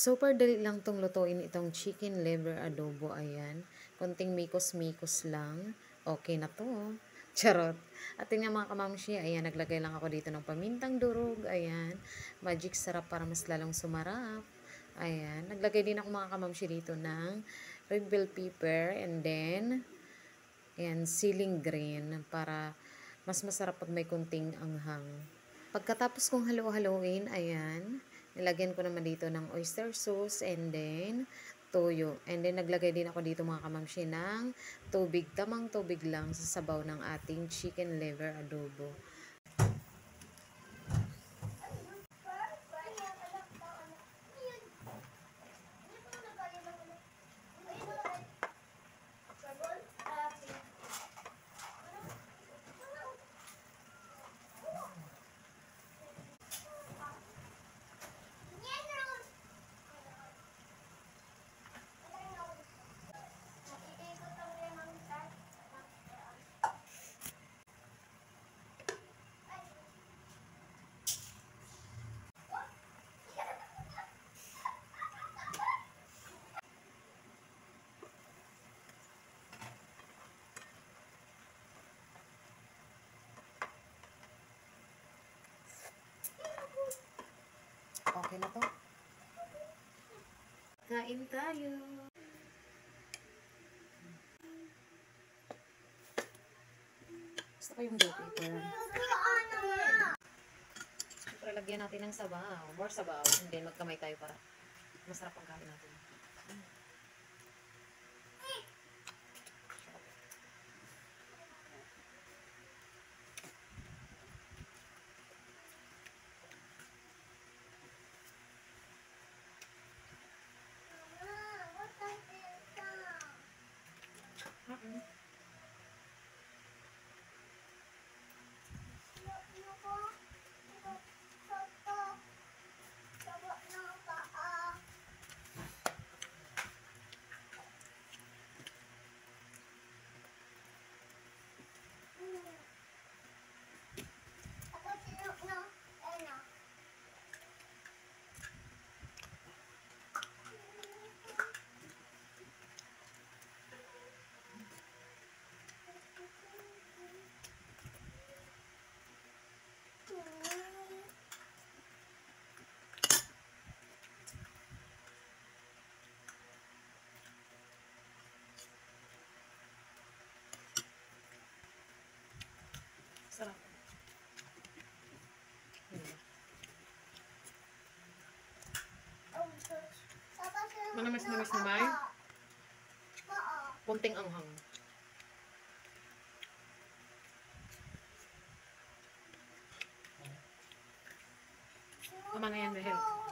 Super dali lang tong lutuin itong chicken liver adobo. Ayan. Konting mikos-mikos lang. Okay na to. Charot. At tingnan mga kamamshi, ayan, naglagay lang ako dito ng pamintang durog. Ayan. Magic sarap para mas lalong sumarap. Ayan. Naglagay din ako mga kamamshi dito ng red bell pepper and then ayan, ceiling green para mas masarap pag may kunting anghang. Pagkatapos kong halo-haloin, ayan, nilagyan ko naman dito ng oyster sauce and then toyo. And then naglagay din ako dito mga kamamshi ng tubig, tamang tubig lang sa sabaw ng ating chicken liver adobo. Okay na to. Kain tayo. Gusto ko yung bell pepper. Siyempre, lagyan natin ng sabaw. More sabaw. And then, magkamay tayo para masarap ang kain natin. Sarap. Manamis-namis na may kunting anghang. Tama na yan, Behel.